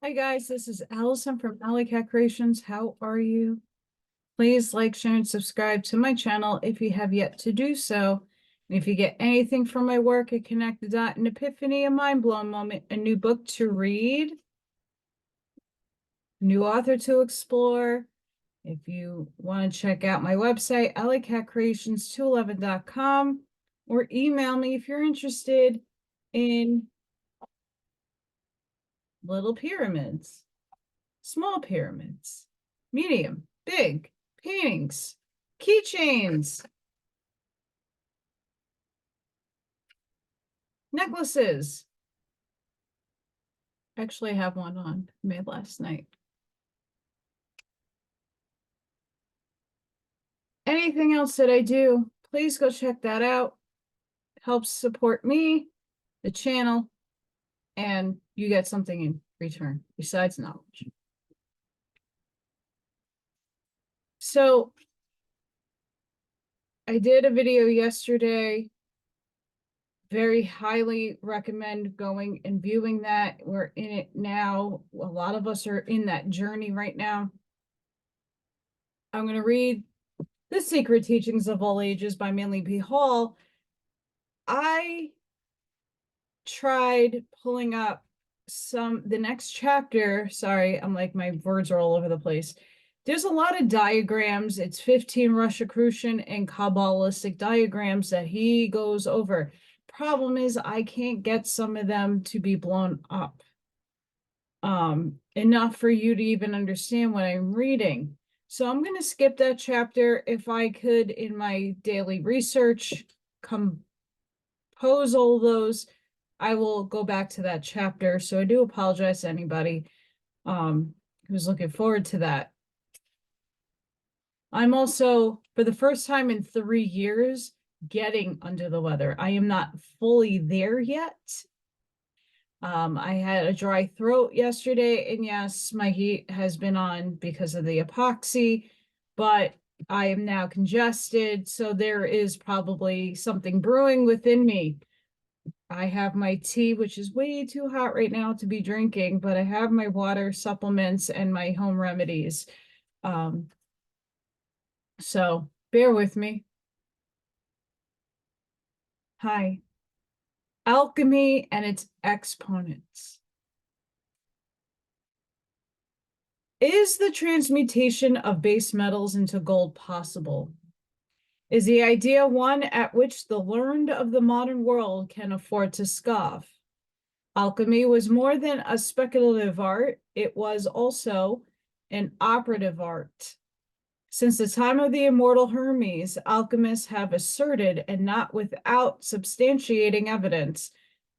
Hi guys, this is Allison from Alleycat Creations. How are you? Please like, share, and subscribe to my channel if you have yet to do so. And if you get anything from my work, a connect the dot, an epiphany, a mind-blown moment, a new book to read, new author to explore, if you want to check out my website, alleycatcreations211.com, or email me if you're interested in little pyramids, small pyramids, medium, big, paintings, keychains, necklaces. Actually, I have one on made last night. Anything else that I do, please go check that out. Helps support me, the channel, and you get something in return besides knowledge. So I did a video yesterday. Very highly recommend going and viewing that. We're in it now. A lot of us are in that journey right now. I'm going to read The Secret Teachings of All Ages by Manly P. Hall. I tried pulling up the next chapter. Sorry, I'm like, my words are all over the place. There's a lot of diagrams. It's 15 Rosicrucian and Kabbalistic diagrams that he goes over. Problem is, I can't get some of them to be blown up enough for you to even understand what I'm reading. So I'm going to skip that chapter. If I could, in my daily research, compose all those, I will go back to that chapter. So I do apologize to anybody who's looking forward to that. I'm also, for the first time in 3 years, getting under the weather. I am not fully there yet. I had a dry throat yesterday, and yes, my heat has been on because of the epoxy, but I am now congested, so there is probably something brewing within me. I have my tea, which is way too hot right now to be drinking, but I have my water, supplements, and my home remedies. So bear with me. Hi. Alchemy and its exponents. Is the transmutation of base metals into gold possible? Is the idea one at which the learned of the modern world can afford to scoff? Alchemy was more than a speculative art, it was also an operative art. Since the time of the immortal Hermes, alchemists have asserted, and not without substantiating evidence,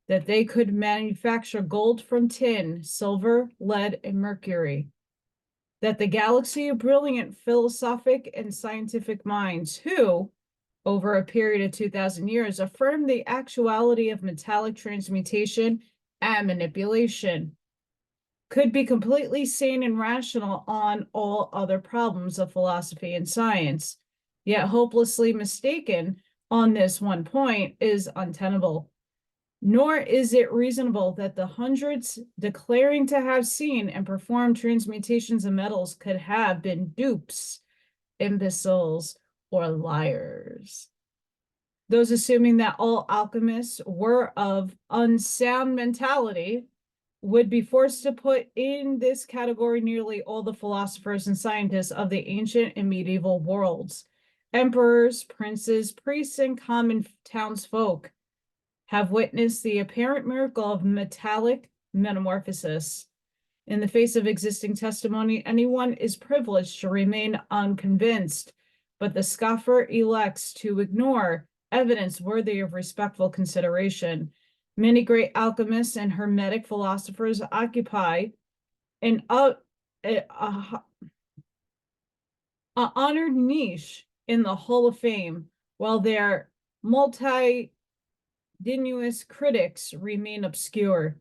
that they could manufacture gold from tin, silver, lead, and mercury. That the galaxy of brilliant philosophic and scientific minds who, over a period of 2,000 years, affirmed the actuality of metallic transmutation and manipulation, could be completely sane and rational on all other problems of philosophy and science, yet hopelessly mistaken on this one point, is untenable. Nor is it reasonable that the hundreds declaring to have seen and performed transmutations of metals could have been dupes, imbeciles, or liars. Those assuming that all alchemists were of unsound mentality would be forced to put in this category nearly all the philosophers and scientists of the ancient and medieval worlds. Emperors, princes, priests, and common townsfolk have witnessed the apparent miracle of metallic metamorphosis. In the face of existing testimony, anyone is privileged to remain unconvinced, but the scoffer elects to ignore evidence worthy of respectful consideration. Many great alchemists and hermetic philosophers occupy an honored niche in the Hall of Fame, while their multitudinous critics remain obscure.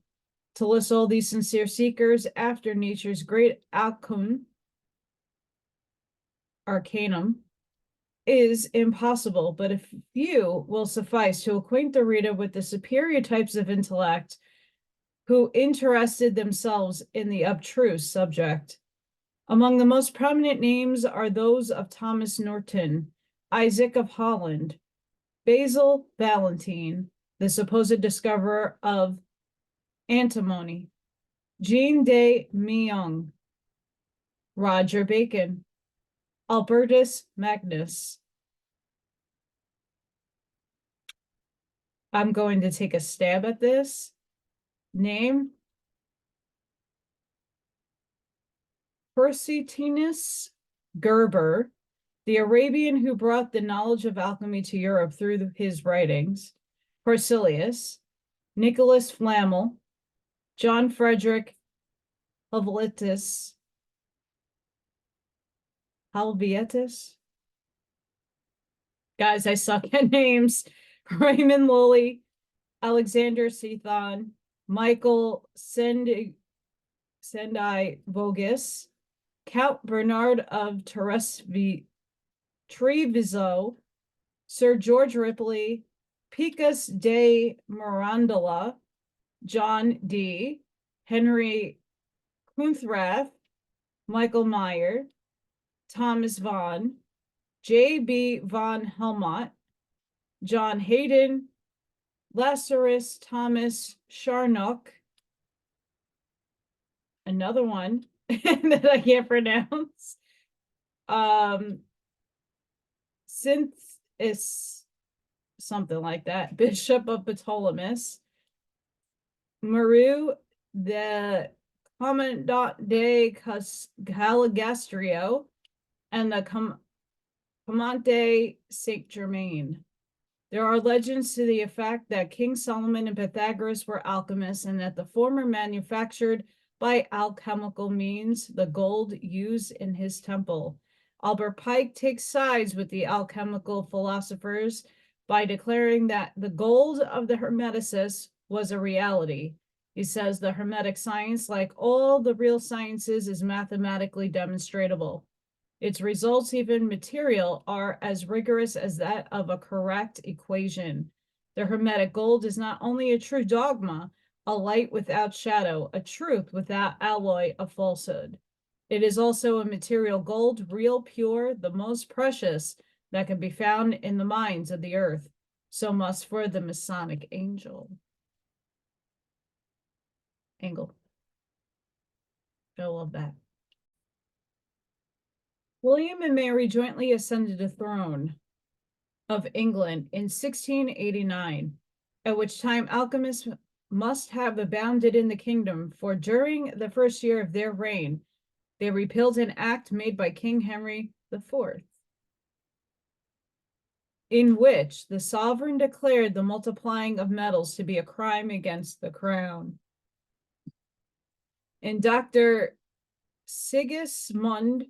To list all these sincere seekers after nature's great arcanum is impossible, but a few will suffice to acquaint the reader with the superior types of intellect who interested themselves in the abstruse subject. Among the most prominent names are those of Thomas Norton, Isaac of Holland, Basil Valentine, the supposed discoverer of antimony, Jean de Meung, Roger Bacon, Albertus Magnus. I'm going to take a stab at this name. Persitinus Gerber, the Arabian who brought the knowledge of alchemy to Europe through his writings, Corsilius, Nicholas Flamel, John Frederick Helvetius, guys, I suck at names, Raymond Lully, Alexander Sethon, Michael Sendai Vogus, Count Bernard of Treviso, Sir George Ripley, Picus de Mirandola, John D., Henry Kunthrath, Michael Meyer, Thomas Vaughan, J.B. von Helmont, John Hayden, Lazarus Thomas Charnock, another one that I can't pronounce, Synth is something like that, Bishop of Ptolemais, Maru, the Commandant de Caligastrio, and the Commandant Saint Germain. There are legends to the effect that King Solomon and Pythagoras were alchemists, and that the former manufactured by alchemical means the gold used in his temple. Albert Pike takes sides with the alchemical philosophers by declaring that the gold of the Hermeticists was a reality. He says the Hermetic science, like all the real sciences, is mathematically demonstrable. Its results, even material, are as rigorous as that of a correct equation. The Hermetic gold is not only a true dogma, a light without shadow, a truth without alloy of falsehood. It is also a material gold, real, pure, the most precious that can be found in the mines of the earth. So must for the Masonic angle. I love that. William and Mary jointly ascended the throne of England in 1689, at which time alchemists must have abounded in the kingdom, for during the first year of their reign, they repealed an act made by King Henry IV, in which the sovereign declared the multiplying of metals to be a crime against the crown. In Dr. Sigismund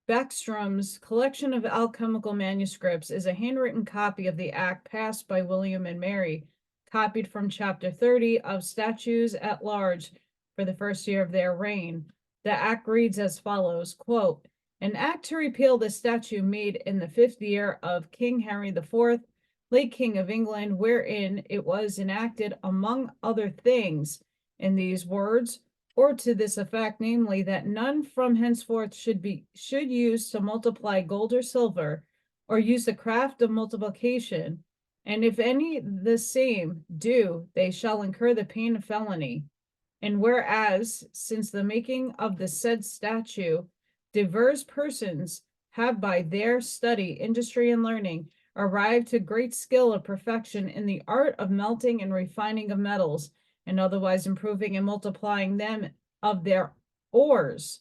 Beckstrom's collection of alchemical manuscripts is a handwritten copy of the act passed by William and Mary, copied from chapter 30 of Statutes at Large for the first year of their reign. The act reads as follows, quote, "An act to repeal the statute made in the 5th year of King Henry IV, late King of England, wherein it was enacted, among other things, in these words, or to this effect, namely, that none from henceforth should use to multiply gold or silver, or use the craft of multiplication, and if any the same do, they shall incur the pain of felony. And whereas, since the making of the said statute, divers persons have by their study, industry, and learning arrived to great skill of perfection in the art of melting and refining of metals, and otherwise improving and multiplying them of their ores,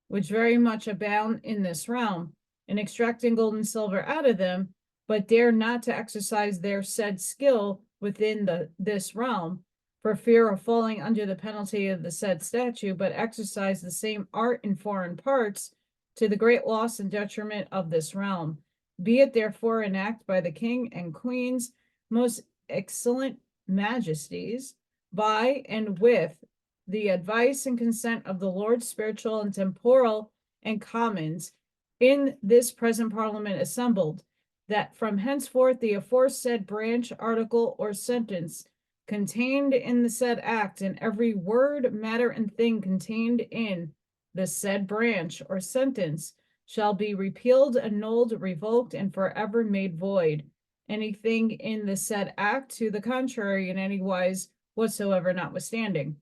which very much abound in this realm, and extracting gold and silver out of them, but dare not to exercise their said skill within this realm, for fear of falling under the penalty of the said statute, but exercise the same art in foreign parts, to the great loss and detriment of this realm. Be it therefore an act by the king and queen's most excellent majesties, by and with the advice and consent of the Lords spiritual and temporal and commons in this present parliament assembled, that from henceforth the aforesaid branch, article, or sentence contained in the said act, and every word, matter, and thing contained in the said branch or sentence shall be repealed, annulled, revoked, and forever made void. Anything in the said act to the contrary in any wise whatsoever notwithstanding.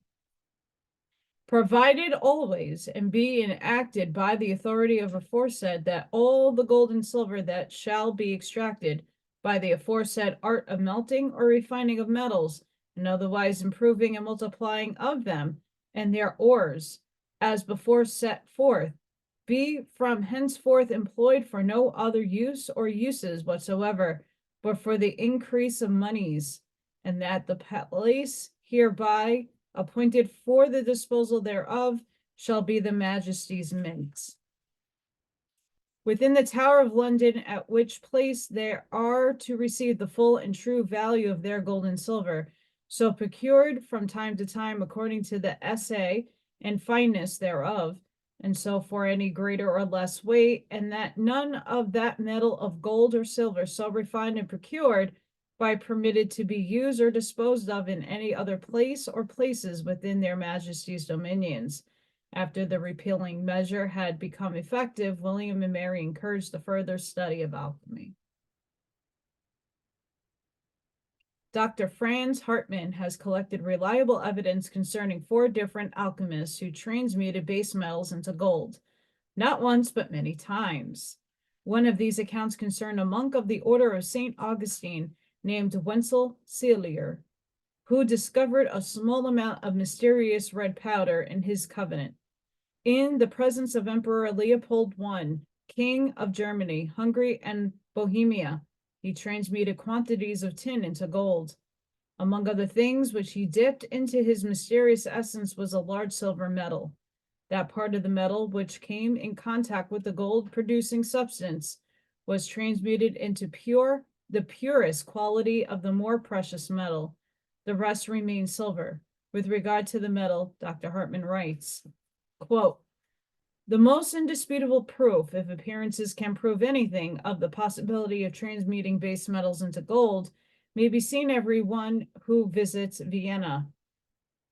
Provided always and be enacted by the authority of aforesaid that all the gold and silver that shall be extracted by the aforesaid art of melting or refining of metals, and otherwise improving and multiplying of them and their ores, as before set forth, be from henceforth employed for no other use or uses whatsoever, but for the increase of monies, and that the place hereby appointed for the disposal thereof shall be the Majesty's mints. Within the Tower of London, at which place they are to receive the full and true value of their gold and silver, so procured from time to time according to the essay and fineness thereof, and so for any greater or less weight, and that none of that metal of gold or silver so refined and procured by permitted to be used or disposed of in any other place or places within their Majesty's dominions. After the repealing measure had become effective, William and Mary encouraged the further study of alchemy. Dr. Franz Hartmann has collected reliable evidence concerning 4 different alchemists who transmuted base metals into gold, not once but many times. One of these accounts concerned a monk of the order of St. Augustine named Wenzel Celier, who discovered a small amount of mysterious red powder in his convent. In the presence of Emperor Leopold I, King of Germany, Hungary, and Bohemia, he transmuted quantities of tin into gold. Among other things which he dipped into his mysterious essence was a large silver medal. That part of the metal which came in contact with the gold-producing substance was transmuted into the purest quality of the more precious metal. The rest remained silver. With regard to the metal, Dr. Hartmann writes, quote, "The most indisputable proof, if appearances can prove anything, of the possibility of transmuting base metals into gold may be seen every one who visits Vienna.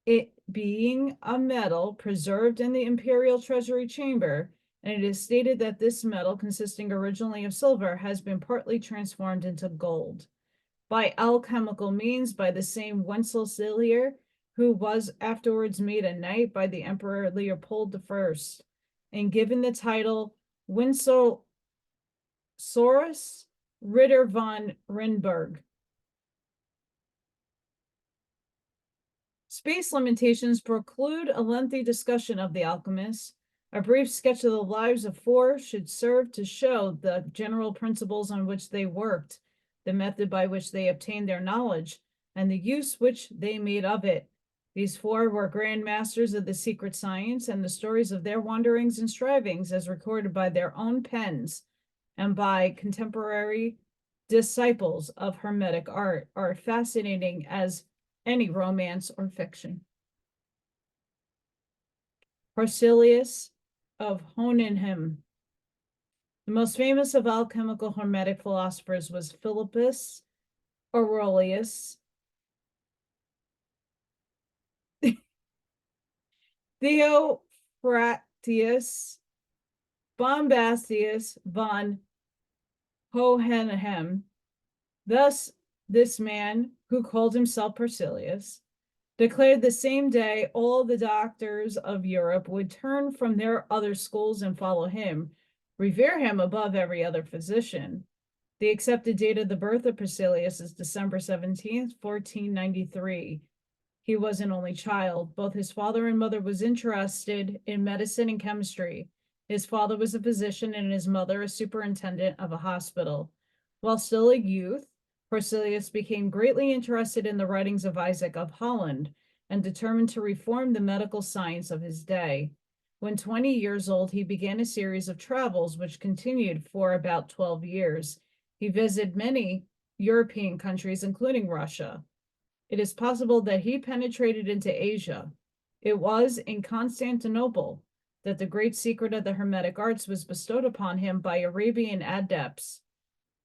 It being a metal preserved in the imperial treasury chamber, and it is stated that this metal, consisting originally of silver, has been partly transformed into gold by alchemical means by the same Wenzel Celier, who was afterwards made a knight by the Emperor Leopold I, and given the title Wenceslaus Ritter von Rindenburg. Space limitations preclude a lengthy discussion of the alchemists. A brief sketch of the lives of 4 should serve to show the general principles on which they worked, the method by which they obtained their knowledge, and the use which they made of it. These 4 were grand masters of the secret science, and the stories of their wanderings and strivings, as recorded by their own pens and by contemporary disciples of Hermetic art, are fascinating as any romance or fiction. Paracelsus of Hohenheim. The most famous of alchemical Hermetic philosophers was Philippus Aurelius Theophractius Bombastius von Hohenheim. Thus, this man, who called himself Paracelsus, declared the same day all the doctors of Europe would turn from their other schools and follow him, revere him above every other physician. The accepted date of the birth of Paracelsus is December 17th, 1493. He was an only child. Both his father and mother was interested in medicine and chemistry. His father was a physician and his mother a superintendent of a hospital. While still a youth, Paracelsus became greatly interested in the writings of Isaac of Holland and determined to reform the medical science of his day. When 20 years old, he began a series of travels which continued for about 12 years. He visited many European countries, including Russia. It is possible that he penetrated into Asia. It was in Constantinople that the great secret of the Hermetic arts was bestowed upon him by Arabian adepts.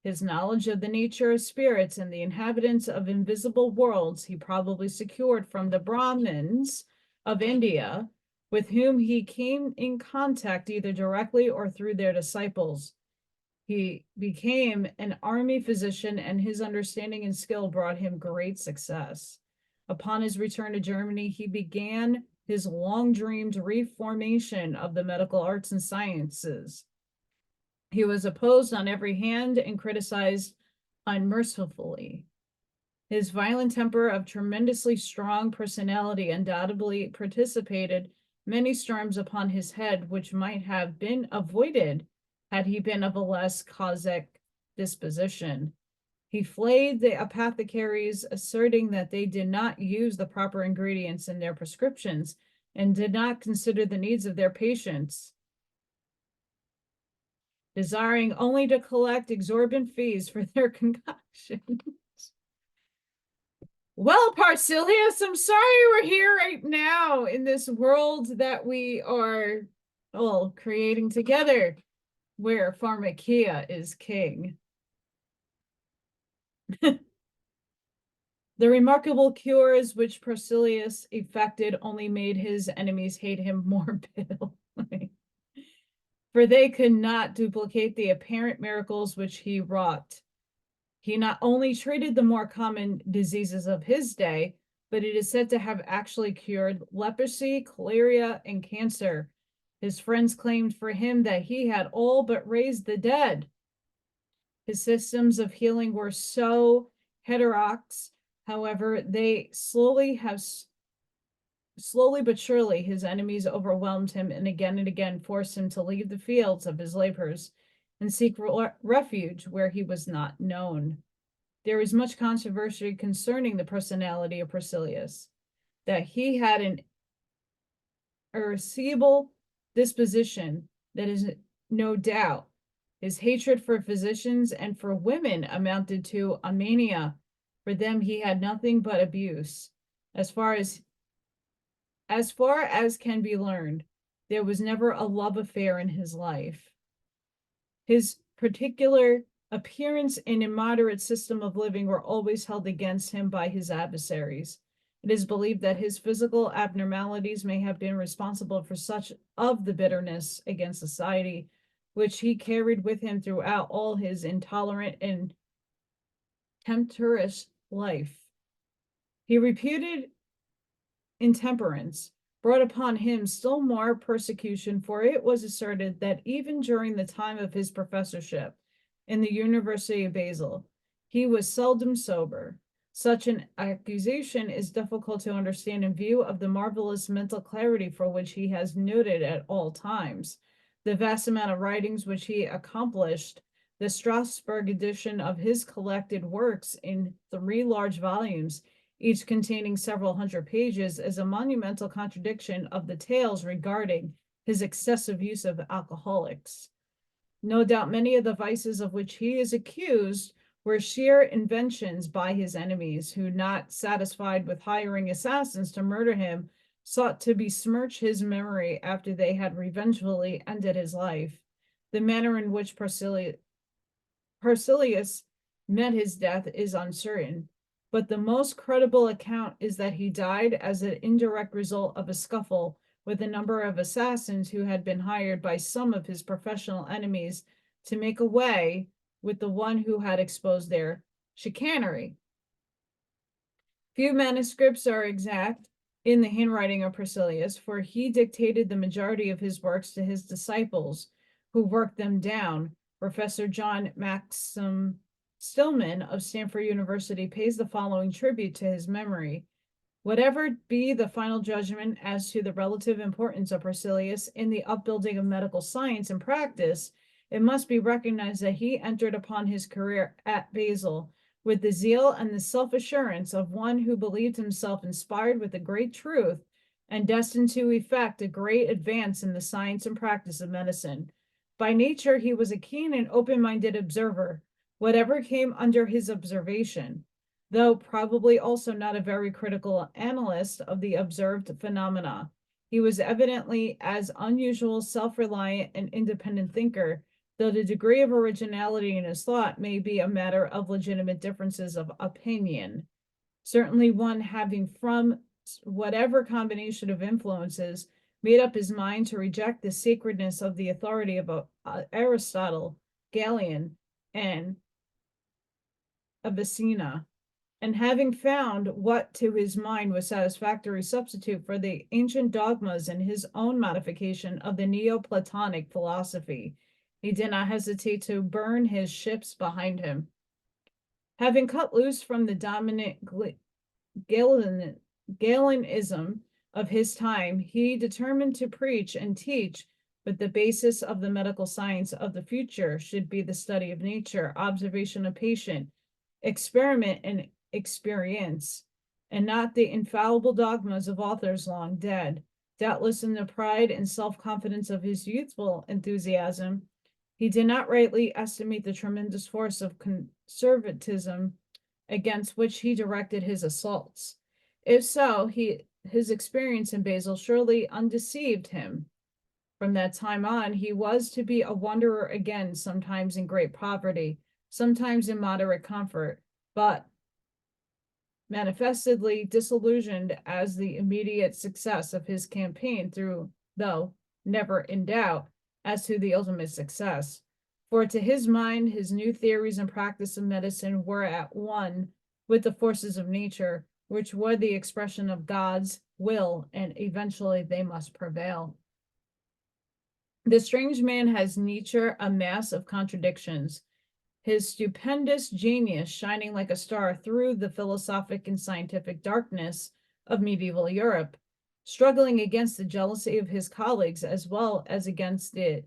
His knowledge of the nature of spirits and the inhabitants of invisible worlds he probably secured from the Brahmins of India, with whom he came in contact either directly or through their disciples. He became an army physician, and his understanding and skill brought him great success. Upon his return to Germany, he began his long-dreamed reformation of the medical arts and sciences. He was opposed on every hand and criticized unmercifully. His violent temper of tremendously strong personality undoubtedly precipitated many storms upon his head, which might have been avoided had he been of a less Cossack disposition. He flayed the apothecaries, asserting that they did not use the proper ingredients in their prescriptions and did not consider the needs of their patients, desiring only to collect exorbitant fees for their concoctions. Well, Parsilius, I'm sorry we're here right now in this world that we are creating together, where pharmakia is king. The remarkable cures which Parsilius effected only made his enemies hate him more bitterly, for they could not duplicate the apparent miracles which he wrought. He not only treated the more common diseases of his day, but it is said to have actually cured leprosy, cholera, and cancer. His friends claimed for him that he had all but raised the dead. His systems of healing were so heterodox, however, slowly but surely his enemies overwhelmed him and again forced him to leave the fields of his labors and seek refuge where he was not known. There is much controversy concerning the personality of Parsilius, that he had an irascible disposition that is no doubt. His hatred for physicians and for women amounted to a mania. For them he had nothing but abuse. As far as can be learned, there was never a love affair in his life. His particular appearance and immoderate system of living were always held against him by his adversaries. It is believed that his physical abnormalities may have been responsible for such of the bitterness against society, which he carried with him throughout all his intolerant and tempestuous life. He reputed intemperance brought upon him still more persecution, for it was asserted that even during the time of his professorship in the University of Basel, he was seldom sober. Such an accusation is difficult to understand in view of the marvelous mental clarity for which he has noted at all times, the vast amount of writings which he accomplished, the Strasbourg edition of his collected works in 3 large volumes, each containing several hundred pages, is a monumental contradiction of the tales regarding his excessive use of alcoholics. No doubt many of the vices of which he is accused were sheer inventions by his enemies, who, not satisfied with hiring assassins to murder him, sought to besmirch his memory after they had revengefully ended his life. The manner in which Parsilius met his death is uncertain, but the most credible account is that he died as an indirect result of a scuffle with a number of assassins who had been hired by some of his professional enemies to make away with the one who had exposed their chicanery. Few manuscripts are exact in the handwriting of Parsilius, for he dictated the majority of his works to his disciples, who worked them down. Professor John Maxim Stillman of Stanford University pays the following tribute to his memory. Whatever be the final judgment as to the relative importance of Parsilius in the upbuilding of medical science and practice, it must be recognized that he entered upon his career at Basel with the zeal and the self-assurance of one who believed himself inspired with a great truth and destined to effect a great advance in the science and practice of medicine. By nature, he was a keen and open-minded observer, whatever came under his observation, though probably also not a very critical analyst of the observed phenomena. He was evidently as unusual, self-reliant, and independent thinker, though the degree of originality in his thought may be a matter of legitimate differences of opinion. Certainly one having, from whatever combination of influences, made up his mind to reject the sacredness of the authority of Aristotle, Galen, and Avicenna, and having found what to his mind was satisfactory substitute for the ancient dogmas and his own modification of the Neoplatonic philosophy, he did not hesitate to burn his ships behind him. Having cut loose from the dominant Galenism of his time, he determined to preach and teach, but the basis of the medical science of the future should be the study of nature, observation of patient, experiment and experience, and not the infallible dogmas of authors long dead. Doubtless in the pride and self-confidence of his youthful enthusiasm, he did not rightly estimate the tremendous force of conservatism against which he directed his assaults. If so, his experience in Basel surely undeceived him. From that time on, he was to be a wanderer again, sometimes in great poverty, sometimes in moderate comfort, but manifestly disillusioned as the immediate success of his campaign though never in doubt as to the ultimate success. For to his mind, his new theories and practice of medicine were at one with the forces of nature, which were the expression of God's will, and eventually they must prevail. The strange man has nature a mass of contradictions, his stupendous genius shining like a star through the philosophic and scientific darkness of medieval Europe, struggling against the jealousy of his colleagues as well as against the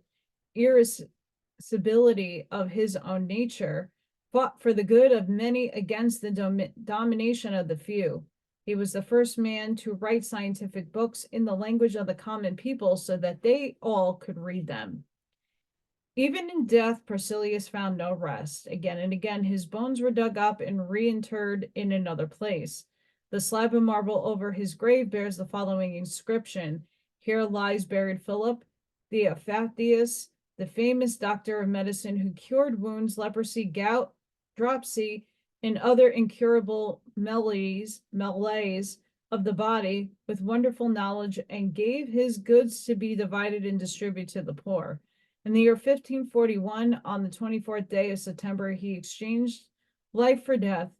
irascibility of his own nature, fought for the good of many against the domination of the few. He was the first man to write scientific books in the language of the common people so that they all could read them. Even in death, Priscillius found no rest. Again and again, his bones were dug up and reinterred in another place. The slab of marble over his grave bears the following inscription: "Here lies buried Philip, the Theophathius, the famous doctor of medicine who cured wounds, leprosy, gout, dropsy, and other incurable malaise of the body with wonderful knowledge, and gave his goods to be divided and distributed to the poor. In the year 1541, on the 24th day of September, he exchanged life for death,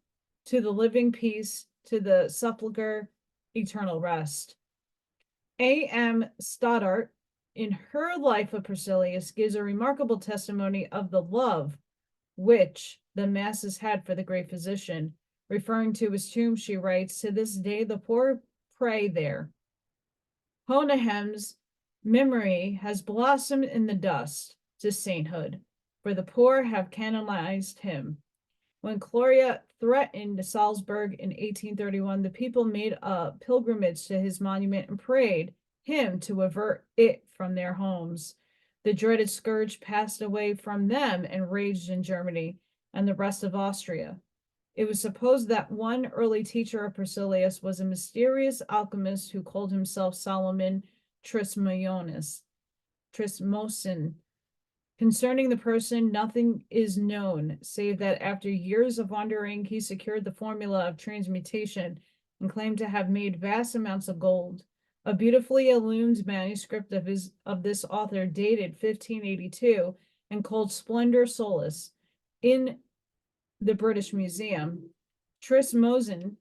to the living peace, to the sepulchre eternal rest." A.M. Stoddart, in her Life of Priscillius, gives a remarkable testimony of the love which the masses had for the great physician. Referring to his tomb, she writes, "To this day the poor pray there. Honehem's memory has blossomed in the dust to sainthood, for the poor have canonized him." When Gloria threatened Salzburg in 1831, the people made a pilgrimage to his monument and prayed him to avert it from their homes. The dreaded scourge passed away from them and raged in Germany and the rest of Austria. It was supposed that one early teacher of Priscillius was a mysterious alchemist who called himself Solomon Trismosin. Concerning the person, nothing is known, save that after years of wandering, he secured the formula of transmutation and claimed to have made vast amounts of gold. A beautifully illumined manuscript of this author, dated 1582 and called Splendor Solis, in the British Museum. Trismosin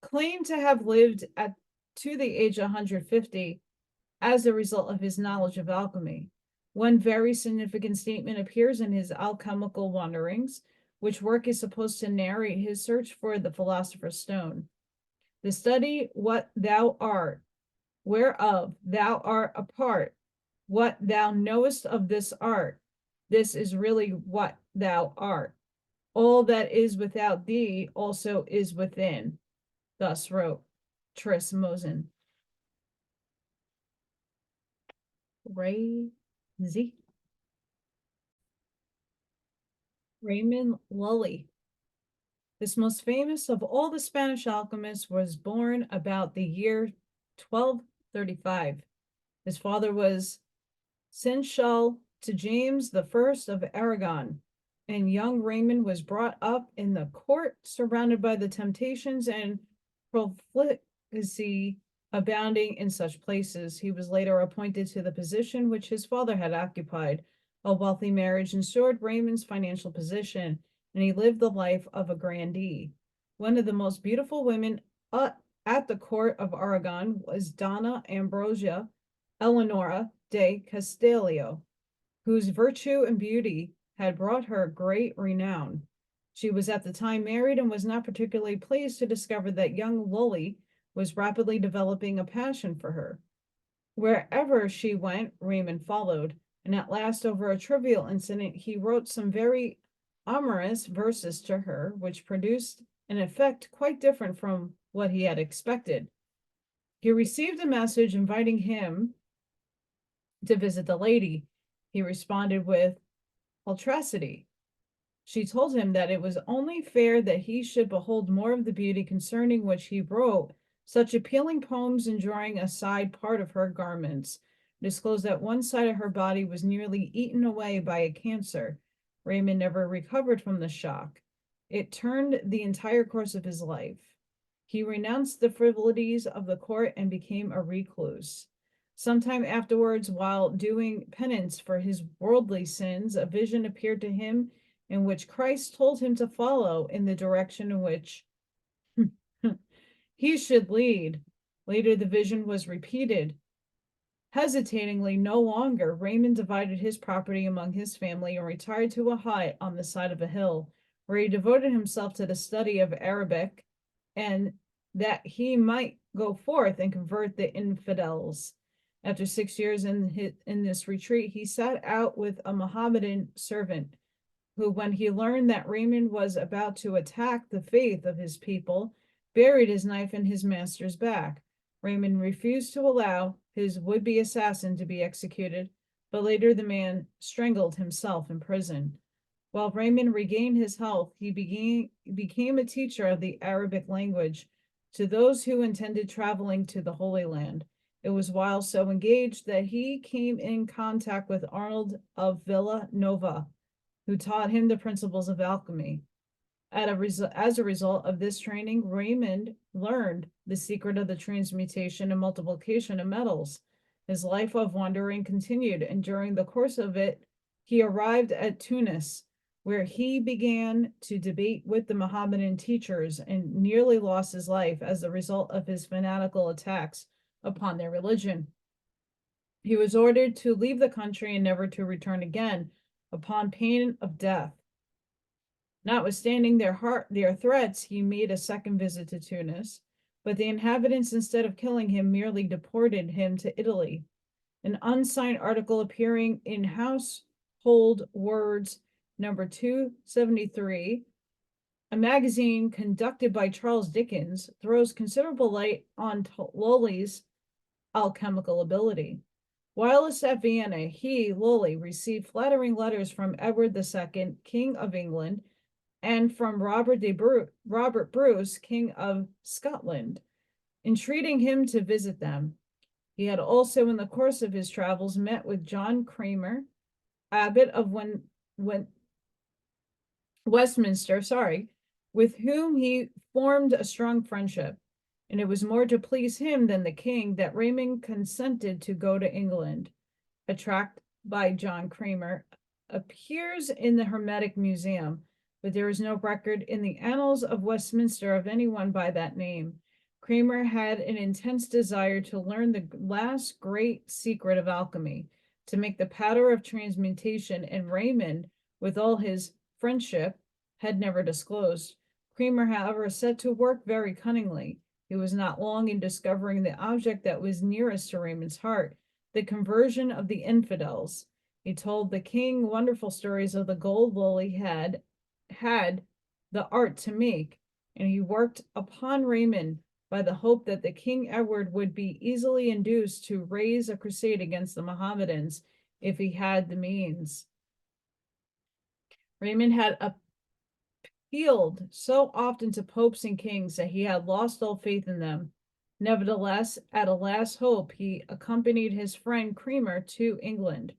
claimed to have lived to the age of 150 as a result of his knowledge of alchemy. One very significant statement appears in his Alchemical Wanderings, which work is supposed to narrate his search for the philosopher's stone. "The study what thou art, whereof thou art a part, what thou knowest of this art, this is really what thou art. All that is without thee also is within." Thus wrote Trismosin. Raymond Lully. This most famous of all the Spanish alchemists was born about the year 1235. His father was Seneschal to James I of Aragon, and young Raymond was brought up in the court, surrounded by the temptations and profligacy abounding in such places. He was later appointed to the position which his father had occupied. A wealthy marriage ensured Raymond's financial position, and he lived the life of a grandee. One of the most beautiful women at the court of Aragon was Donna Ambrosia Eleonora de Castillo, whose virtue and beauty had brought her great renown. She was at the time married and was not particularly pleased to discover that young Lully was rapidly developing a passion for her. Wherever she went, Raymond followed, and at last, over a trivial incident, he wrote some very amorous verses to her, which produced an effect quite different from what he had expected. He received a message inviting him to visit the lady. He responded with alacrity. She told him that it was only fair that he should behold more of the beauty concerning which he wrote such appealing poems, enjoying a side part of her garments, disclosed that one side of her body was nearly eaten away by a cancer. Raymond never recovered from the shock. It turned the entire course of his life. He renounced the frivolities of the court and became a recluse. Sometime afterwards, while doing penance for his worldly sins, a vision appeared to him in which Christ told him to follow in the direction in which he should lead. Later, the vision was repeated. Hesitatingly no longer, Raymond divided his property among his family and retired to a hut on the side of a hill, where he devoted himself to the study of Arabic, and that he might go forth and convert the infidels. After 6 years in this retreat, he set out with a Mohammedan servant, who, when he learned that Raymond was about to attack the faith of his people, buried his knife in his master's back. Raymond refused to allow his would-be assassin to be executed, but later the man strangled himself in prison. While Raymond regained his health, he became a teacher of the Arabic language to those who intended traveling to the Holy Land. It was while so engaged that he came in contact with Arnold of Villanova, who taught him the principles of alchemy. As a result of this training, Raymond learned the secret of the transmutation and multiplication of metals. His life of wandering continued, and during the course of it, he arrived at Tunis, where he began to debate with the Mohammedan teachers and nearly lost his life as a result of his fanatical attacks upon their religion. He was ordered to leave the country and never to return again, upon pain of death. Notwithstanding their threats, he made a second visit to Tunis, but the inhabitants, instead of killing him, merely deported him to Italy. An unsigned article appearing in Household Words number 273, a magazine conducted by Charles Dickens, throws considerable light on Lully's alchemical ability. Whilst at Vienna, he, Lully, received flattering letters from Edward II, King of England, and from Robert Bruce, King of Scotland, entreating him to visit them. He had also, in the course of his travels, met with John Cremer, abbot of Westminster, with whom he formed a strong friendship, and it was more to please him than the king that Raymond consented to go to England. A tract by John Cremer appears in the Hermetic Museum, but there is no record in the annals of Westminster of anyone by that name. Cremer had an intense desire to learn the last great secret of alchemy, to make the powder of transmutation, and Raymond, with all his friendship, had never disclosed. Cremer, however, set to work very cunningly. He was not long in discovering the object that was nearest to Raymond's heart, the conversion of the infidels. He told the king wonderful stories of the gold Lully had the art to make, and he worked upon Raymond by the hope that the King Edward would be easily induced to raise a crusade against the Mohammedans if he had the means. Raymond had appealed so often to popes and kings that he had lost all faith in them. Nevertheless, at a last hope, he accompanied his friend Cremer to England.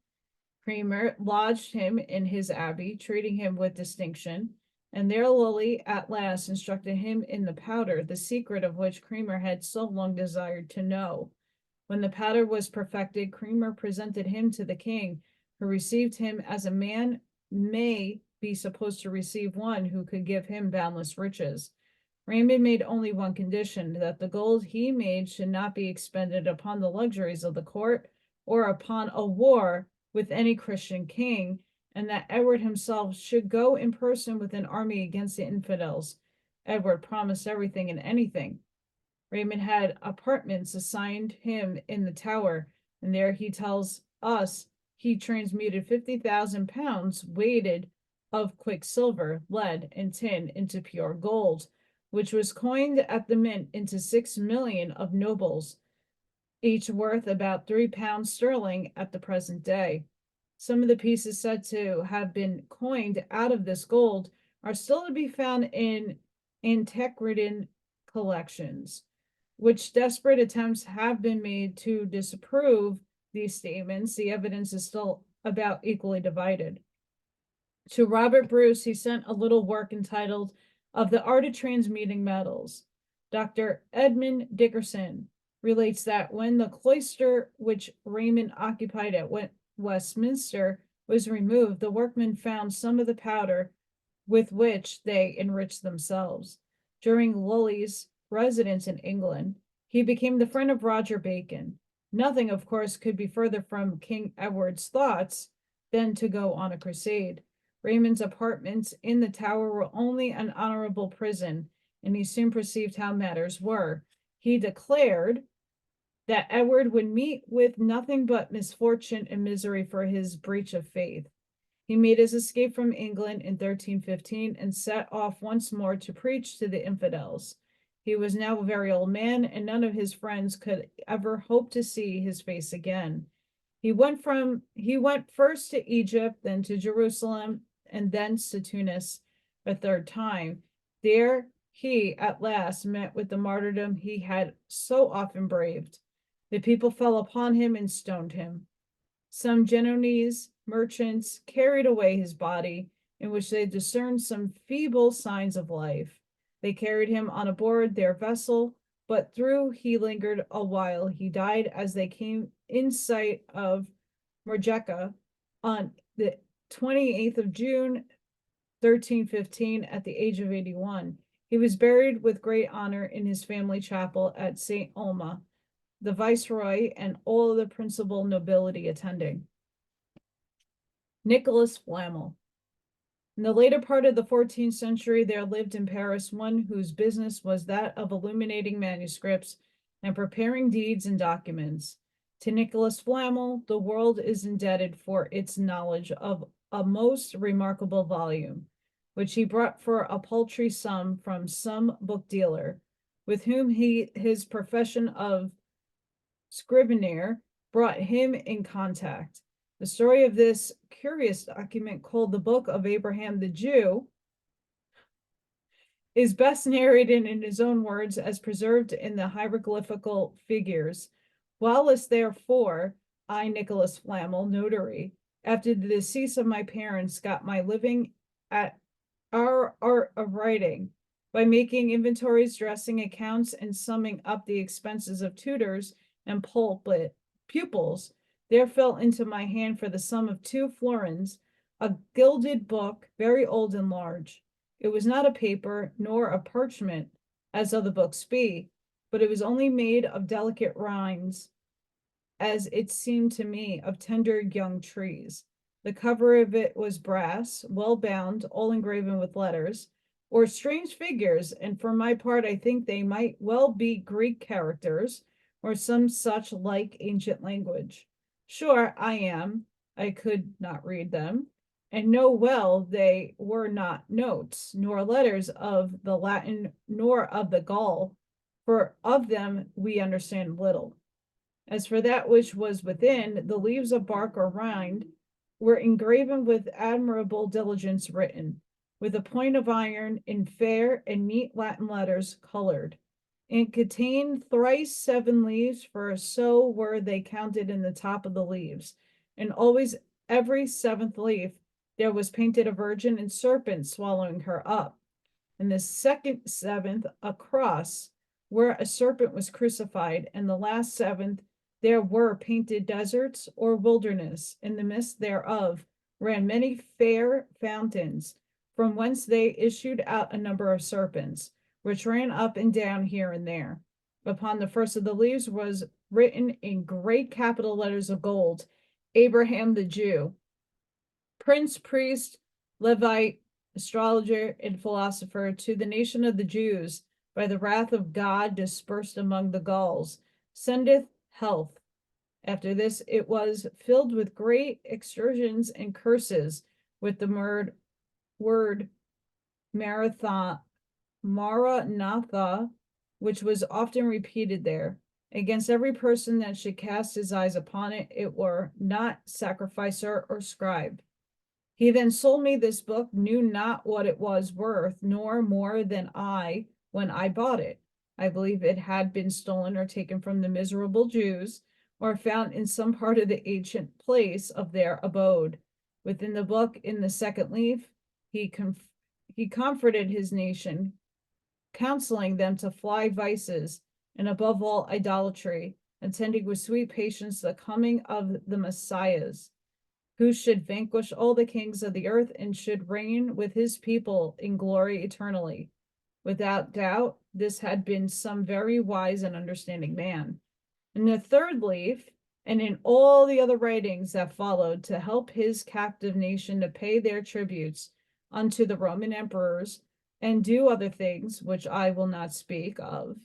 Cremer lodged him in his abbey, treating him with distinction, and there Lully at last instructed him in the powder, the secret of which Cremer had so long desired to know. When the powder was perfected, Cremer presented him to the king, who received him as a man may be supposed to receive one who could give him boundless riches. Raymond made only one condition, that the gold he made should not be expended upon the luxuries of the court or upon a war with any Christian king, and that Edward himself should go in person with an army against the infidels. Edward promised everything and anything. Raymond had apartments assigned him in the Tower, and there he tells us he transmuted 50,000 pounds weighted of quicksilver, lead, and tin into pure gold, which was coined at the mint into 6,000,000 of nobles, each worth about £3 sterling at the present day. Some of the pieces said to have been coined out of this gold are still to be found in antiquarian collections, which desperate attempts have been made to disprove these statements. The evidence is still about equally divided. To Robert Bruce, he sent a little work entitled Of the Art of Transmuting Metals. Dr. Edmund Dickerson relates that when the cloister which Raymond occupied at Westminster was removed, the workmen found some of the powder with which they enriched themselves. During Lully's residence in England, he became the friend of Roger Bacon. Nothing, of course, could be further from King Edward's thoughts than to go on a crusade. Raymond's apartments in the Tower were only an honorable prison, and he soon perceived how matters were. He declared that Edward would meet with nothing but misfortune and misery for his breach of faith. He made his escape from England in 1315 and set off once more to preach to the infidels. He was now a very old man, and none of his friends could ever hope to see his face again. He went first to Egypt, then to Jerusalem, and thence to Tunis a third time. There he at last met with the martyrdom he had so often braved. The people fell upon him and stoned him. Some Genoese merchants carried away his body, in which they discerned some feeble signs of life. They carried him on aboard their vessel, but though he lingered a while, he died as they came in sight of Morjeka on the 28th of June, 1315, at the age of 81. He was buried with great honor in his family chapel at St. Olma, the viceroy and all the principal nobility attending. Nicholas Flamel. In the later part of the 14th century, there lived in Paris one whose business was that of illuminating manuscripts and preparing deeds and documents. To Nicholas Flamel, the world is indebted for its knowledge of a most remarkable volume, which he brought for a paltry sum from some book dealer, with whom his profession of scrivener brought him in contact. The story of this curious document, called the Book of Abraham the Jew, is best narrated in his own words as preserved in the hieroglyphical figures. Whilst therefore I, Nicholas Flamel, notary, after the decease of my parents, got my living at our art of writing by making inventories, dressing accounts, and summing up the expenses of tutors and pulpit pupils, there fell into my hand for the sum of 2 florins a gilded book, very old and large. It was not a paper nor a parchment, as other books be, but it was only made of delicate rinds, as it seemed to me, of tender young trees. The cover of it was brass, well bound, all engraven with letters, or strange figures, and for my part I think they might well be Greek characters, or some such like ancient language. Sure I could not read them, and know well they were not notes, nor letters of the Latin, nor of the Gaul, for of them we understand little. As for that which was within, the leaves of bark or rind were engraven with admirable diligence written, with a point of iron in fair and neat Latin letters colored. It contained thrice 7 leaves, for so were they counted in the top of the leaves, and always every seventh leaf there was painted a virgin and serpent swallowing her up. In the second seventh, a cross where a serpent was crucified. And the last seventh, there were painted deserts or wilderness. In the midst thereof ran many fair fountains, from whence they issued out a number of serpents, which ran up and down here and there. Upon the first of the leaves was written in great capital letters of gold, Abraham the Jew, prince, priest, Levite, astrologer, and philosopher, to the nation of the Jews, by the wrath of God dispersed among the Gauls, sendeth health. After this it was filled with great extortions and curses, with the word Maranatha, which was often repeated there, against every person that should cast his eyes upon it, it were not sacrificer or scribe. He then sold me this book, knew not what it was worth, nor more than I when I bought it. I believe it had been stolen or taken from the miserable Jews, or found in some part of the ancient place of their abode. Within the book, in the second leaf, he comforted his nation, counseling them to fly vices, and above all idolatry, attending with sweet patience the coming of the Messiahs, who should vanquish all the kings of the earth and should reign with his people in glory eternally. Without doubt, this had been some very wise and understanding man. In the third leaf, and in all the other writings that followed, to help his captive nation to pay their tributes unto the Roman emperors and do other things which I will not speak of,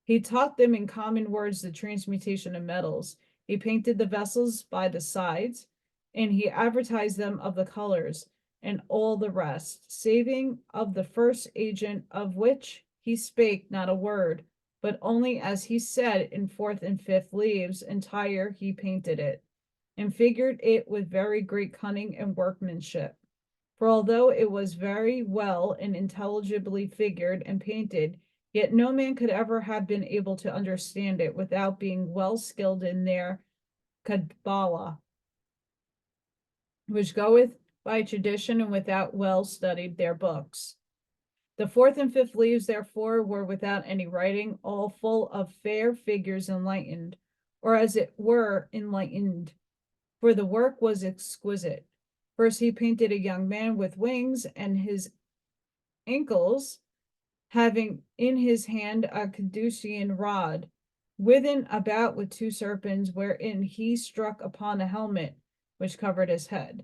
he taught them in common words the transmutation of metals. He painted the vessels by the sides, and he advertised them of the colors and all the rest, saving of the first agent, of which he spake not a word, but only as he said in fourth and fifth leaves, entire he painted it, and figured it with very great cunning and workmanship. For although it was very well and intelligibly figured and painted, yet no man could ever have been able to understand it without being well skilled in their Kabbalah, which goeth by tradition, and without well studied their books. The fourth and fifth leaves, therefore, were without any writing, all full of fair figures enlightened, or as it were enlightened, for the work was exquisite. First he painted a young man with wings, and his ankles, having in his hand a caducean rod, within about with two serpents, wherein he struck upon a helmet which covered his head.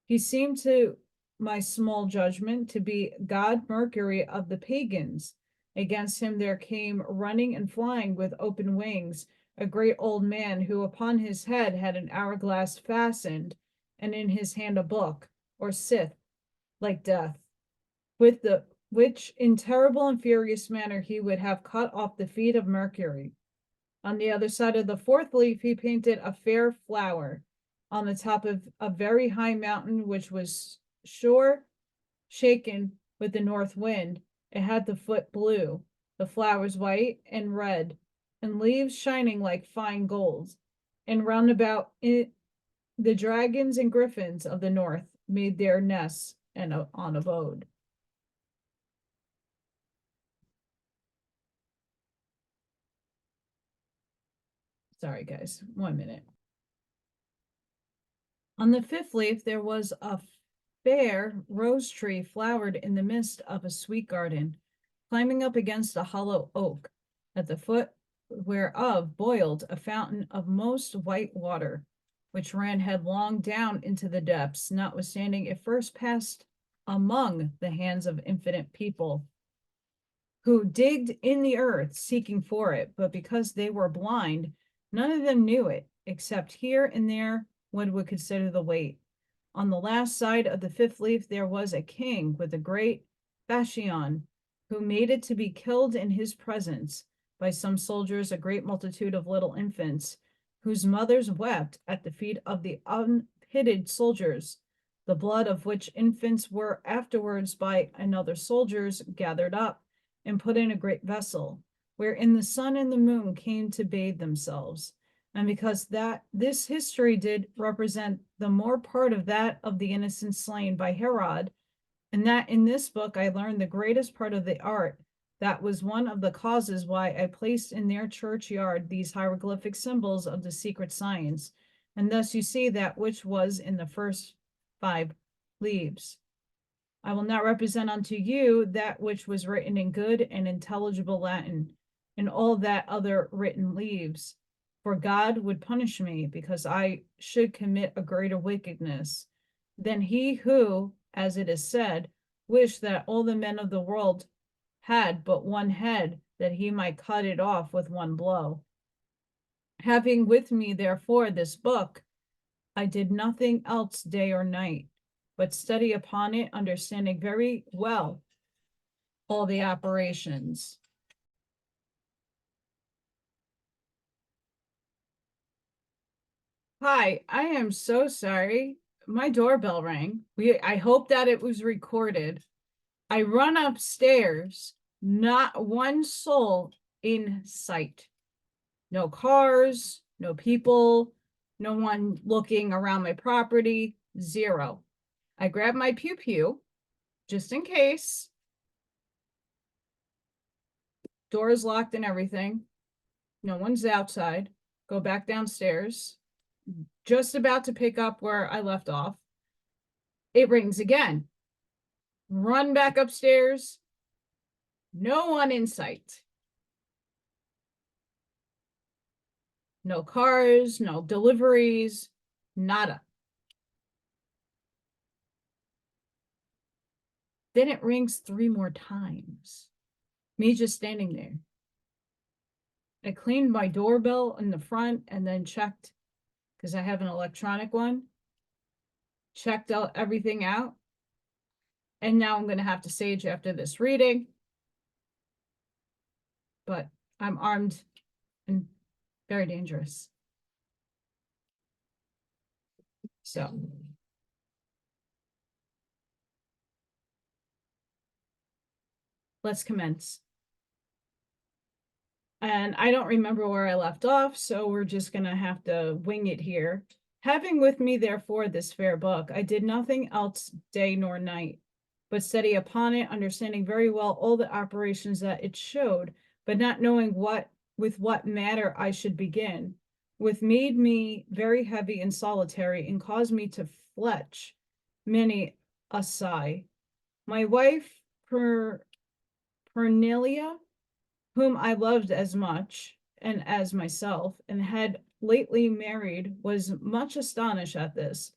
He seemed to my small judgment to be God Mercury of the pagans. Against him there came running and flying with open wings a great old man, who upon his head had an hourglass fastened, and in his hand a book, or scythe, like death, with the which in terrible and furious manner he would have cut off the feet of Mercury. On the other side of the fourth leaf he painted a fair flower on the top of a very high mountain, which was sure shaken with the north wind. It had the foot blue, the flowers white and red, and leaves shining like fine gold. And round about it, the dragons and griffins of the north made their nests and on abode. Sorry, guys, 1 minute. On the fifth leaf, there was a fair rose tree flowered in the midst of a sweet garden, climbing up against a hollow oak, at the foot whereof boiled a fountain of most white water, which ran headlong down into the depths, notwithstanding it first passed among the hands of infinite people, who digged in the earth seeking for it, but because they were blind, none of them knew it, except here and there one would consider the weight. On the last side of the fifth leaf there was a king with a great bastion, who made it to be killed in his presence by some soldiers, a great multitude of little infants, whose mothers wept at the feet of the unpitied soldiers, the blood of which infants were afterwards by another soldiers gathered up and put in a great vessel, wherein the sun and the moon came to bathe themselves. and because this history did represent the more part of that of the innocent slain by Herod, and that in this book I learned the greatest part of the art. That was one of the causes why I placed in their churchyard these hieroglyphic symbols of the secret science, and thus you see that which was in the first 5 leaves. I will not represent unto you that which was written in good and intelligible Latin, and all that other written leaves, for God would punish me, because I should commit a greater wickedness than he who, as it is said, wished that all the men of the world had but one head, that he might cut it off with one blow. Having with me, therefore, this book, I did nothing else day or night, but study upon it, understanding very well all the operations. Hi, I am so sorry. My doorbell rang. I hope that it was recorded. I run upstairs, not one soul in sight. No cars, no people, no one looking around my property, zero. I grab my pew-pew, just in case. Door is locked and everything. No one's outside. Go back downstairs. Just about to pick up where I left off. It rings again. Run back upstairs. No one in sight. No cars, no deliveries, nada. Then it rings 3 more times. Me just standing there. I cleaned my doorbell in the front and then checked, because I have an electronic one, checked out everything out. And now I'm going to have to sage after this reading. But I'm armed and very dangerous. So let's commence. And I don't remember where I left off, so we're just going to have to wing it here. Having with me, therefore, this fair book, I did nothing else day nor night, but study upon it, understanding very well all the operations that it showed, but not knowing with what matter I should begin, which made me very heavy and solitary, and caused me to fletch many a sigh. My wife, Pernelia, whom I loved as much and as myself, and had lately married, was much astonished at this,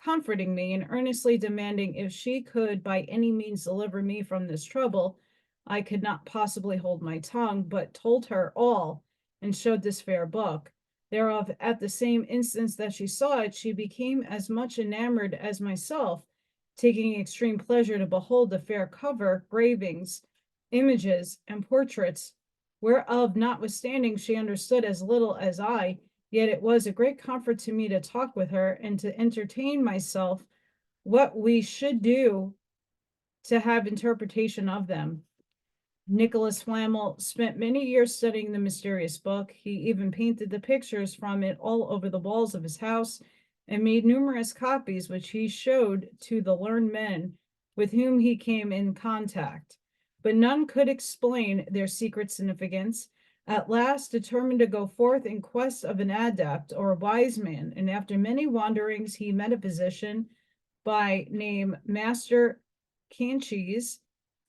comforting me and earnestly demanding if she could by any means deliver me from this trouble. I could not possibly hold my tongue, but told her all, and showed this fair book. Thereof, at the same instant that she saw it, she became as much enamored as myself, taking extreme pleasure to behold the fair cover, gravings, images, and portraits, whereof notwithstanding she understood as little as I, yet it was a great comfort to me to talk with her and to entertain myself what we should do to have interpretation of them. Nicholas Flamel spent many years studying the mysterious book. He even painted the pictures from it all over the walls of his house and made numerous copies, which he showed to the learned men with whom he came in contact. But none could explain their secret significance. At last, determined to go forth in quest of an adept or a wise man, and after many wanderings, he met a physician by name Master Canchis,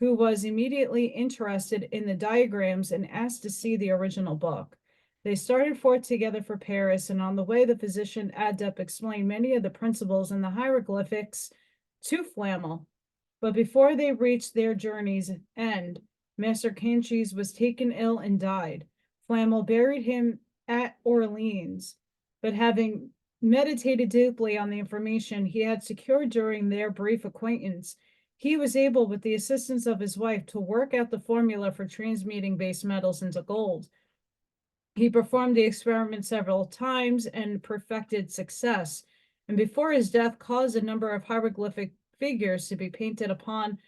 who was immediately interested in the diagrams and asked to see the original book. They started forth together for Paris, and on the way, the physician adept explained many of the principles in the hieroglyphics to Flamel. But before they reached their journey's end, Master Canchis was taken ill and died. Flamel buried him at Orleans, but having meditated deeply on the information he had secured during their brief acquaintance, he was able, with the assistance of his wife, to work out the formula for transmuting base metals into gold. He performed the experiment several times and perfected success, and before his death caused a number of hieroglyphic figures to be painted upon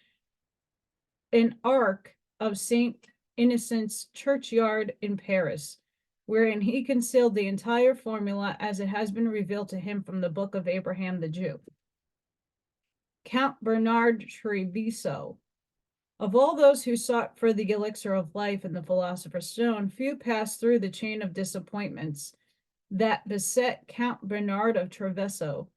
an arch of Saint Innocent's churchyard in Paris. wherein he concealed the entire formula as it has been revealed to him from the book of Abraham the Jew. Count Bernard Treviso. Of all those who sought for the elixir of life and the philosopher's stone, few passed through the chain of disappointments that beset Count Bernard of Treviso,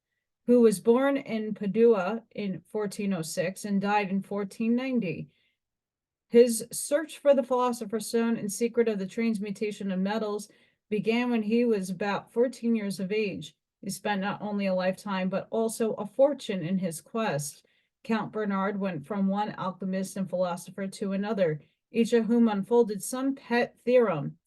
who was born in Padua in 1406 and died in 1490. His search for the philosopher's stone and secret of the transmutation of metals began when he was about 14 years of age. He spent not only a lifetime, but also a fortune in his quest. Count Bernard went from one alchemist and philosopher to another, each of whom unfolded some pet theorem,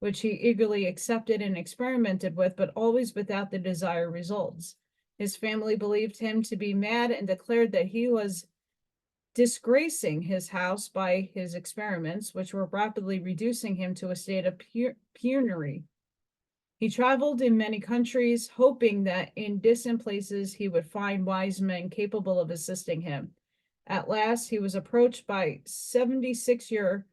which he eagerly accepted and experimented with, but always without the desired results. His family believed him to be mad and declared that he was disgracing his house by his experiments, which were rapidly reducing him to a state of penury. He traveled in many countries, hoping that in distant places he would find wise men capable of assisting him. At last, he was approached by 76-year.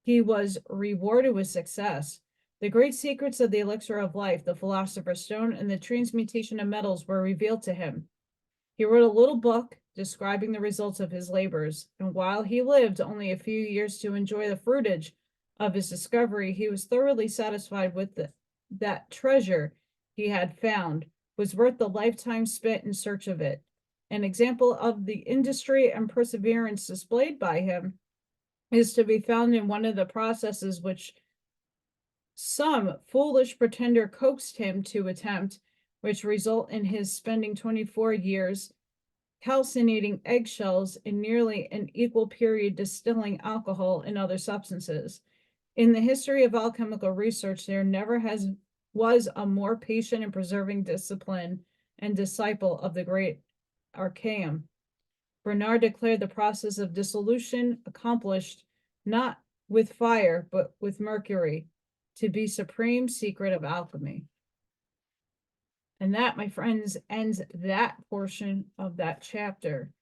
He was rewarded with success. The great secrets of the elixir of life, the philosopher's stone, and the transmutation of metals were revealed to him. He wrote a little book describing the results of his labors, and while he lived only a few years to enjoy the fruitage of his discovery, he was thoroughly satisfied with that treasure he had found was worth the lifetime spent in search of it. An example of the industry and perseverance displayed by him is to be found in one of the processes which some foolish pretender coaxed him to attempt, which result in his spending 24 years calcinating eggshells in nearly an equal period distilling alcohol and other substances. In the history of alchemical research, there never was a more patient and preserving discipline and disciple of the great Archaeum. Bernard declared the process of dissolution accomplished not with fire, but with mercury, to be supreme secret of alchemy. And that, my friends, ends that portion of that chapter.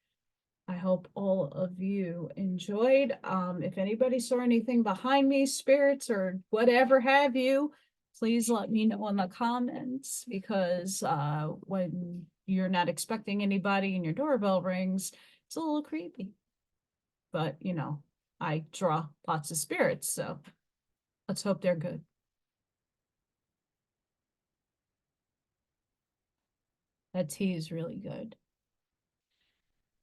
I hope all of you enjoyed. If anybody saw anything behind me, spirits or whatever have you, please let me know in the comments, because when you're not expecting anybody and your doorbell rings, it's a little creepy. But, you know, I draw lots of spirits, so let's hope they're good. That tea is really good.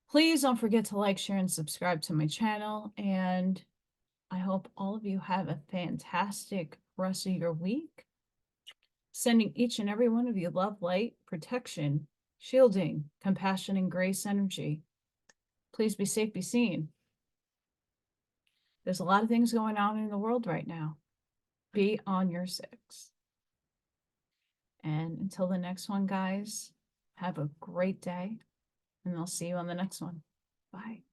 Please don't forget to like, share, and subscribe to my channel. And I hope all of you have a fantastic rest of your week. Sending each and every one of you love, light, protection, shielding, compassion, and grace energy. Please be safe, be seen. There's a lot of things going on in the world right now. Be on your six. And until the next one, guys, have a great day. And I'll see you on the next one. Bye.